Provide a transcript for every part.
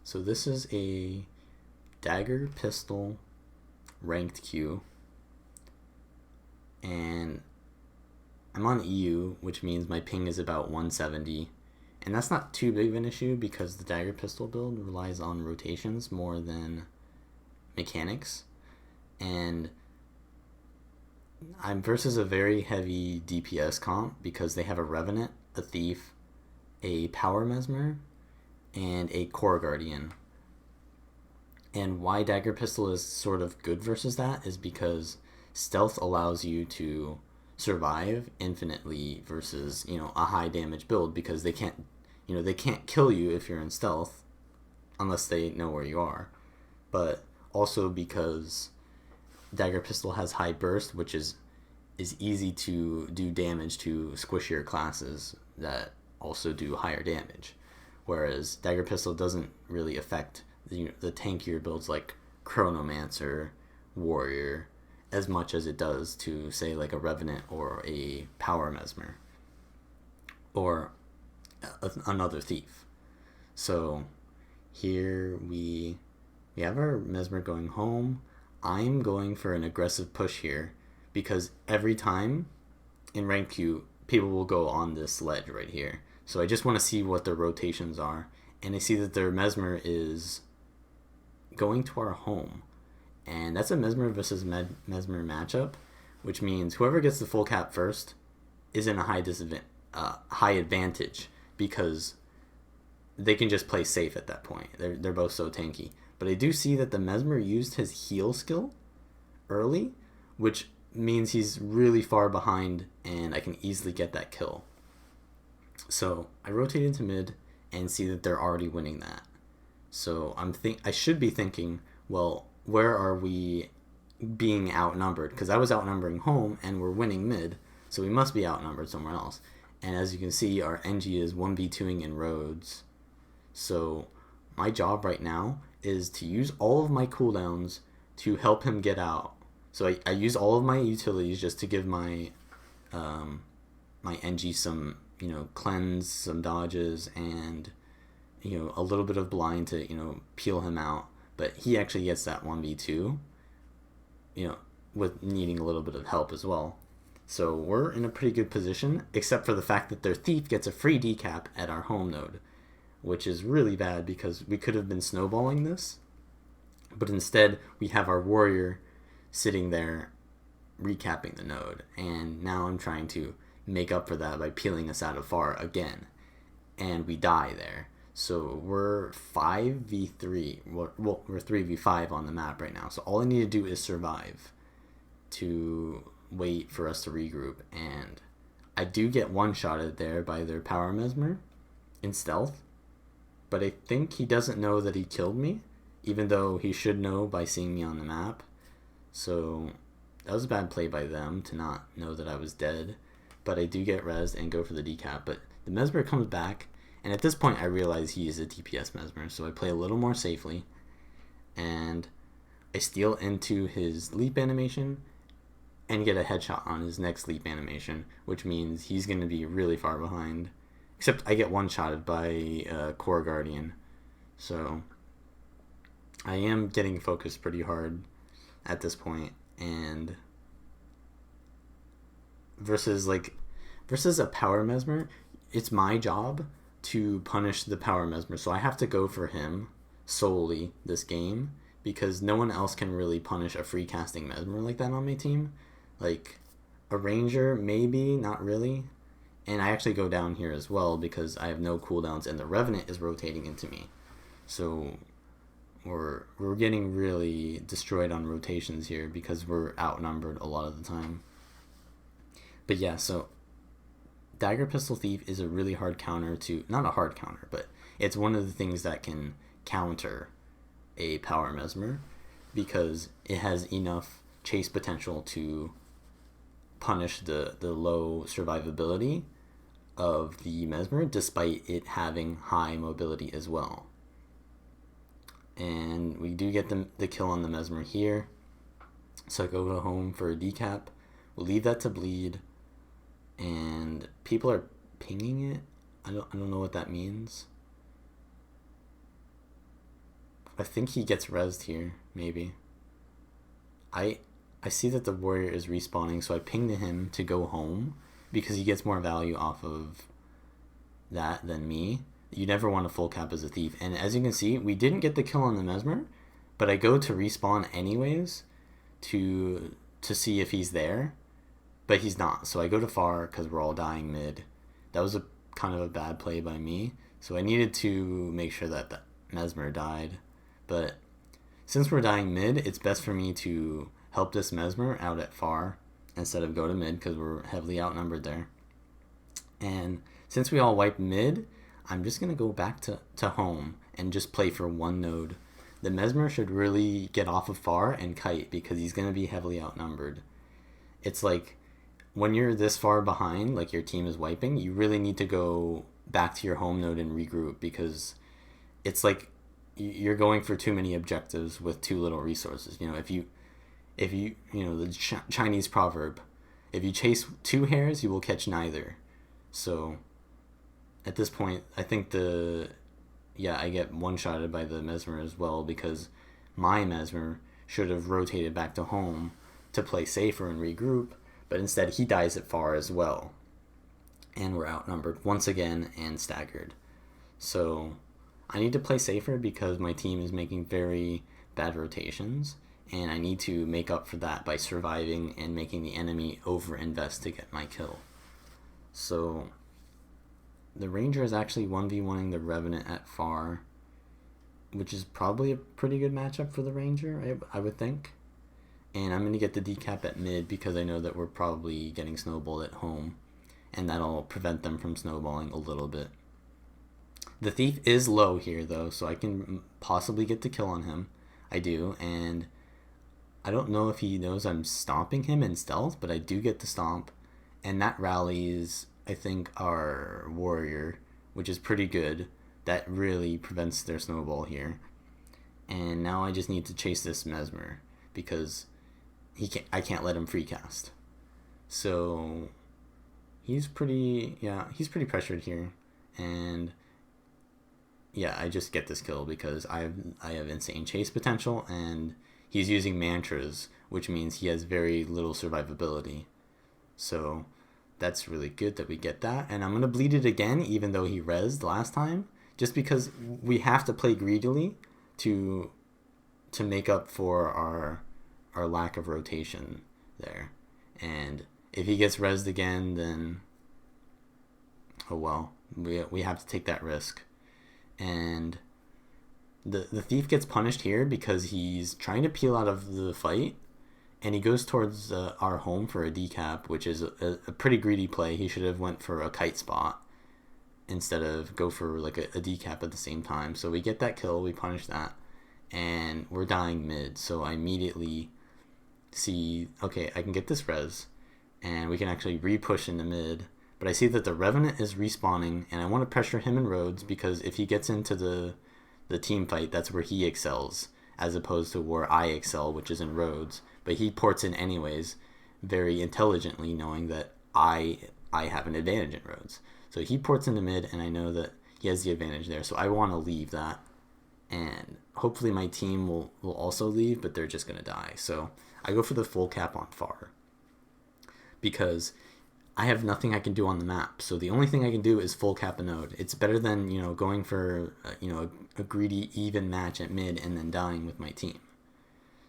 So this is a Dagger Pistol ranked queue, and I'm on EU, which means my ping is about 170, and that's not too big of an issue because the Dagger Pistol build relies on rotations more than mechanics, and I'm versus a very heavy DPS comp because they have a Revenant, a Thief, a Power Mesmer, and a Core Guardian. And why Dagger Pistol is sort of good versus that is because stealth allows you to survive infinitely versus, a high damage build, because they can't kill you if you're in stealth unless they know where you are. But also because Dagger Pistol has high burst, which is easy to do damage to squishier classes that also do higher damage. Whereas Dagger Pistol doesn't really affect the tankier builds like Chronomancer, Warrior, as much as it does to, say, like a Revenant or a Power Mesmer or another Thief. So here we have our Mesmer going home. I'm going for an aggressive push here because every time in rank queue, people will go on this ledge right here. So I just want to see what their rotations are. And I see that their Mesmer is going to our home. And that's a Mesmer versus Mesmer matchup, which means whoever gets the full cap first is in a high advantage because they can just play safe at that point. They're both so tanky. But I do see that the Mesmer used his heal skill early, which means he's really far behind and I can easily get that kill. So I rotate into mid and see that they're already winning that. So I should be thinking, well, where are we being outnumbered? Because I was outnumbering home and we're winning mid, so we must be outnumbered somewhere else. And as you can see, our NG is 1v2ing in roads. So my job right now is to use all of my cooldowns to help him get out. So I use all of my utilities just to give my my NG some cleanse, some dodges, and a little bit of blind to peel him out. But he actually gets that 1v2 with needing a little bit of help as well. So we're in a pretty good position, except for the fact that their Thief gets a free decap at our home node, which is really bad because we could have been snowballing this, but instead we have our Warrior sitting there recapping the node, and now I'm trying to make up for that by peeling us out of far again, and we die there. So we're 5v3, we're 3v5 on the map right now, so all I need to do is survive to wait for us to regroup, and I do get one-shotted there by their Power Mesmer in stealth, but I think he doesn't know that he killed me, even though he should know by seeing me on the map. So that was a bad play by them to not know that I was dead, but I do get rezzed and go for the decap. But the Mesmer comes back, and at this point I realize he is a DPS Mesmer, so I play a little more safely, and I steal into his leap animation and get a headshot on his next leap animation, which means he's going to be really far behind. Except I get one-shotted by Core Guardian. So I am getting focused pretty hard at this point. And versus a Power Mesmer, it's my job to punish the Power Mesmer. So I have to go for him solely this game because no one else can really punish a free casting Mesmer like that on my team. Like a Ranger, maybe, not really. And I actually go down here as well because I have no cooldowns and the Revenant is rotating into me. So we're getting really destroyed on rotations here because we're outnumbered a lot of the time. But yeah, so Dagger Pistol Thief is a really hard counter to, not a hard counter, but it's one of the things that can counter a Power Mesmer because it has enough chase potential to punish the low survivability of the Mesmer despite it having high mobility as well. And we do get the kill on the Mesmer here. So I go home for a decap. We'll leave that to bleed. And people are pinging it. I don't know what that means. I think he gets rezzed here, maybe. I I see that the warrior is respawning, so I pinged him to go home because he gets more value off of that than me. You never want to full cap as a thief. And as you can see, we didn't get the kill on the Mesmer, but I go to respawn anyways to see if he's there, but he's not. So I go to far because we're all dying mid. That was a kind of a bad play by me. So I needed to make sure that the Mesmer died. But since we're dying mid, it's best for me to help this Mesmer out at far instead of go to mid because we're heavily outnumbered there. And since we all wiped mid, I'm just going to go back to home and just play for one node. The Mesmer should really get off of far and kite because he's going to be heavily outnumbered. It's like when you're this far behind, like your team is wiping, you really need to go back to your home node and regroup because it's like you're going for too many objectives with too little resources. You know, if you the Chinese proverb, if you chase two hares, you will catch neither. So at this point, I think I get one-shotted by the Mesmer as well because my Mesmer should have rotated back to home to play safer and regroup, but instead he dies at far as well. And we're outnumbered once again and staggered. So I need to play safer because my team is making very bad rotations, and I need to make up for that by surviving and making the enemy over-invest to get my kill. So the Ranger is actually 1v1ing the Revenant at far, which is probably a pretty good matchup for the Ranger, I would think. And I'm going to get the decap at mid because I know that we're probably getting snowballed at home, and that'll prevent them from snowballing a little bit. The Thief is low here, though, so I can possibly get the kill on him. I do, and I don't know if he knows I'm stomping him in stealth, but I do get the stomp, and that rallies, I think, our warrior, which is pretty good. That really prevents their snowball here. And now I just need to chase this Mesmer because I can't let him free cast. So he's pretty pressured here, and yeah, I just get this kill because I have insane chase potential, and he's using mantras, which means he has very little survivability. So that's really good that we get that. And I'm going to bleed it again, even though he rezzed last time, just because we have to play greedily to make up for our lack of rotation there. And if he gets rezzed again, then oh well, we have to take that risk. And the Thief gets punished here because he's trying to peel out of the fight, and he goes towards our home for a decap, which is a pretty greedy play. He should have went for a kite spot instead of go for like a decap at the same time. So we get that kill, we punish that, and we're dying mid. So I immediately see, okay, I can get this res, and we can actually re-push into mid. But I see that the Revenant is respawning, and I want to pressure him in roads because if he gets into the team fight, that's where he excels, as opposed to where I excel, which is in roads. But he ports in anyways, very intelligently, knowing that I have an advantage in roads. So he ports into mid, and I know that he has the advantage there. So I want to leave that, and hopefully my team will also leave, but they're just going to die. So I go for the full cap on far because I have nothing I can do on the map. So the only thing I can do is full cap a node. It's better than, going for, a greedy even match at mid and then dying with my team.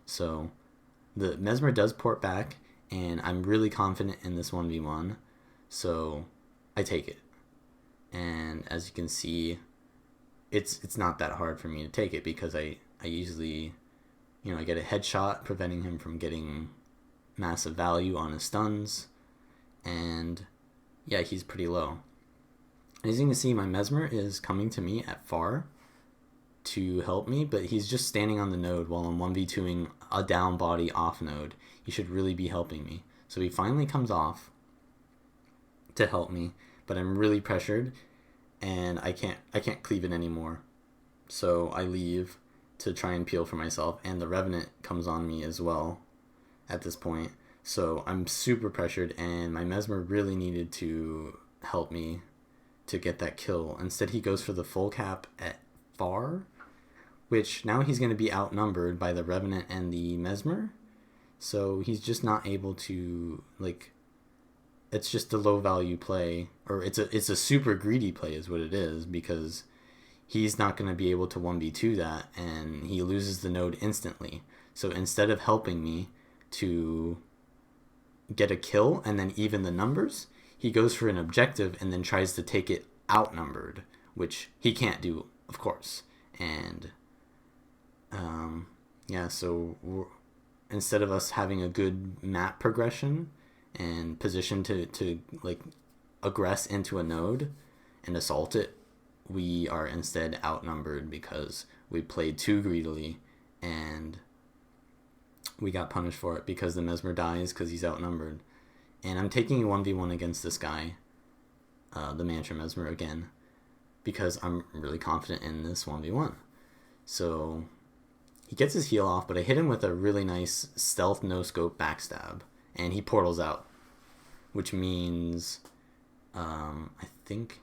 So the Mesmer does port back, and I'm really confident in this 1v1. So I take it. And as you can see, it's not that hard for me to take it because I usually, I get a headshot preventing him from getting massive value on his stuns. And yeah, he's pretty low. As you can see, my Mesmer is coming to me at far to help me, but he's just standing on the node while I'm 1v2ing a down body off node. He should really be helping me. So he finally comes off to help me, but I'm really pressured and I can't cleave it anymore. So I leave to try and peel for myself, and the Revenant comes on me as well at this point. So I'm super pressured, and my Mesmer really needed to help me to get that kill. Instead, he goes for the full cap at far, which now he's going to be outnumbered by the Revenant and the Mesmer. So he's just not able to, like, it's just a low value play, or it's a super greedy play is what it is, because he's not going to be able to 1v2 that, and he loses the node instantly. So instead of helping me to get a kill and then even the numbers, he goes for an objective and then tries to take it outnumbered, which he can't do, of course. And yeah, so instead of us having a good map progression and position to like aggress into a node and assault it, we are instead outnumbered because we played too greedily, and we got punished for it because the Mesmer dies because he's outnumbered. And I'm taking a 1v1 against this guy, the Mantra Mesmer again, because I'm really confident in this 1v1. So he gets his heal off, but I hit him with a really nice stealth no-scope backstab, and he portals out, which means I think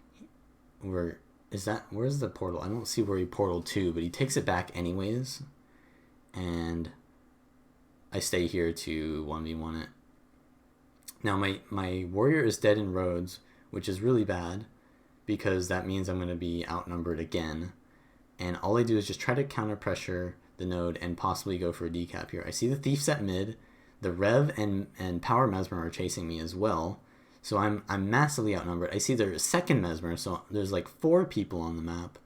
where's the portal? I don't see where he portaled to, but he takes it back anyways, and I stay here to 1v1 it. Now my warrior is dead in roads, which is really bad, because that means I'm going to be outnumbered again, and all I do is just try to counter pressure the node and possibly go for a decap here. I see the Thief's at mid, the Rev and Power Mesmer are chasing me as well, so I'm massively outnumbered. I see there's a second Mesmer, so there's like 4 people on the map,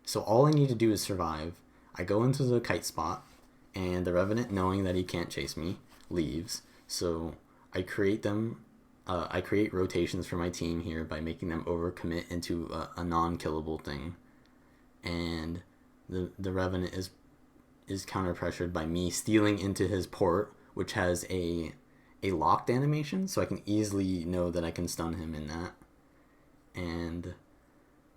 so all I need to do is survive. I go into the kite spot, and the Revenant, knowing that he can't chase me, leaves, so I create rotations for my team here by making them overcommit into a non-killable thing, and the Revenant is counter pressured by me stealing into his port, which has a locked animation, so I can easily know that I can stun him in that. And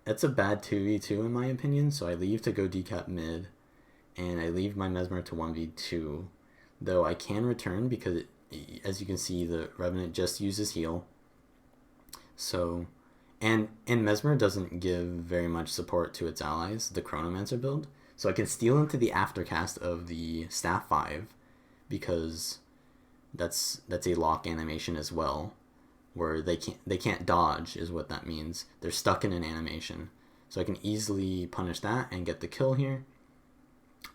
that's a bad 2v2 in my opinion, so I leave to go decap mid, and I leave my Mesmer to 1v2, though I can return because as you can see, the Revenant just uses heal. So, and Mesmer doesn't give very much support to its allies, the Chronomancer build, so I can steal into the aftercast of the Staff 5, because that's a lock animation as well, where they can't dodge is what that means. They're stuck in an animation, so I can easily punish that and get the kill here,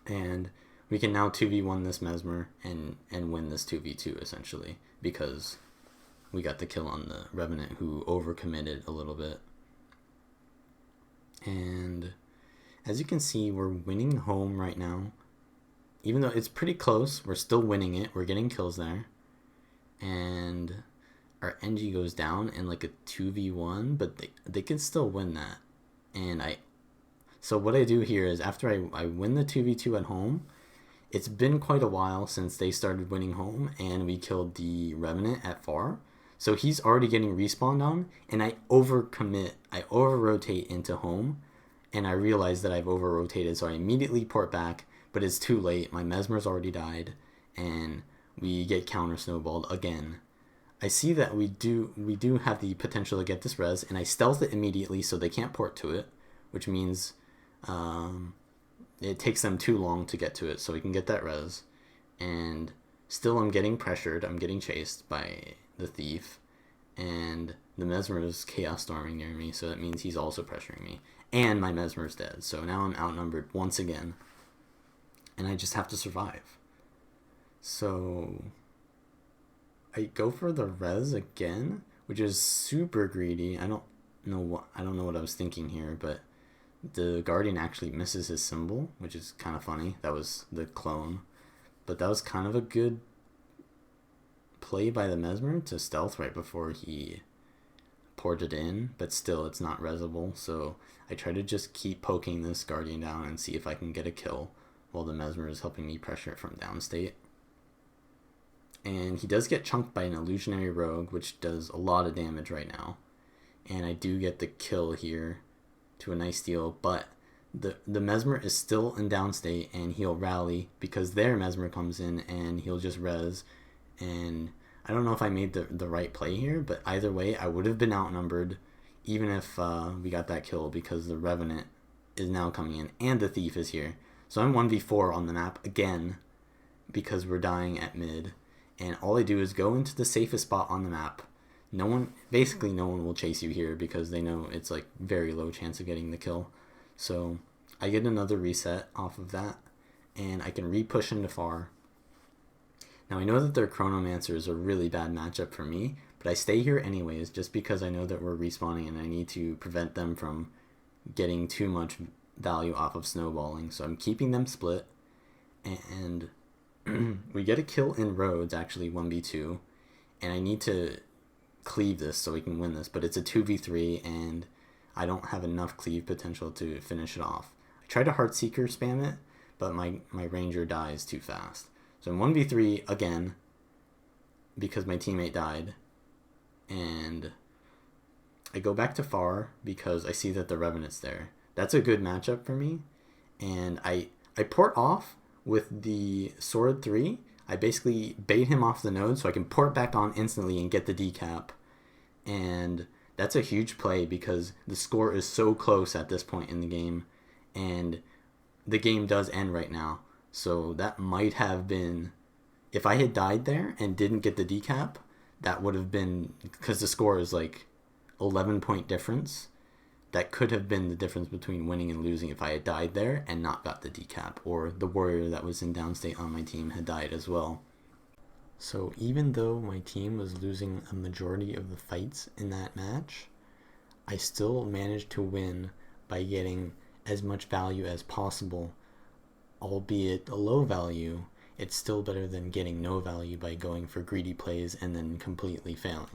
and we can now 2v1 this Mesmer and win this 2v2 essentially, because we got the kill on the Revenant who overcommitted a little bit. And as you can see, we're winning home right now. Even though it's pretty close, we're still winning it. We're getting kills there. And our NG goes down in like a 2v1, but they can still win that. And so what I do here is after I win the 2v2 at home, it's been quite a while since they started winning home, and we killed the Revenant at far. So he's already getting respawned on, and I overcommit. I over-rotate into home, and I realize that I've over-rotated, so I immediately port back, but it's too late. My Mesmer's already died, and we get counter-snowballed again. I see that we do have the potential to get this res, and I stealth it immediately so they can't port to it, which means it takes them too long to get to it, so we can get that res. And still I'm getting pressured, I'm getting chased by the Thief, and the Mesmer is Chaos Storming near me, so that means he's also pressuring me. And my Mesmer's dead, so now I'm outnumbered once again, and I just have to survive. So I go for the res again, which is super greedy. I don't know what I was thinking here, but the Guardian actually misses his symbol, which is kind of funny. That was the clone, but that was kind of a good play by the Mesmer to stealth right before he ported in, but still it's not resable, so I try to just keep poking this Guardian down and see if I can get a kill while the Mesmer is helping me pressure it from downstate. And he does get chunked by an Illusionary Rogue, which does a lot of damage right now, and I do get the kill here to a nice steal, but the Mesmer is still in downstate, and he'll rally because their Mesmer comes in and he'll just res. And I don't know if I made the right play here, but either way I would have been outnumbered even if we got that kill, because the Revenant is now coming in and the Thief is here. So I'm 1v4 on the map again because we're dying at mid. And all I do is go into the safest spot on the map. Basically no one will chase you here because they know it's like very low chance of getting the kill. So I get another reset off of that, and I can re-push into far. Now I know that their Chronomancer is a really bad matchup for me, but I stay here anyways just because I know that we're respawning and I need to prevent them from getting too much value off of snowballing. So I'm keeping them split, and we get a kill in roads, actually 1v2, and I need to cleave this so we can win this, but it's a 2v3 and I don't have enough cleave potential to finish it off. I try to Heartseeker spam it, but my ranger dies too fast. So I'm 1v3 again because my teammate died, and I go back to far because I see that the Revenant's there. That's a good matchup for me, and I port off with the Sword 3. I basically bait him off the node so I can port back on instantly and get the decap. And that's a huge play because the score is so close at this point in the game, and the game does end right now. So that might have been, if I had died there and didn't get the decap, that would have been, because the score is like 11-point difference, that could have been the difference between winning and losing if I had died there and not got the decap, or the warrior that was in downstate on my team had died as well. So even though my team was losing a majority of the fights in that match, I still managed to win by getting as much value as possible. Albeit a low value, it's still better than getting no value by going for greedy plays and then completely failing.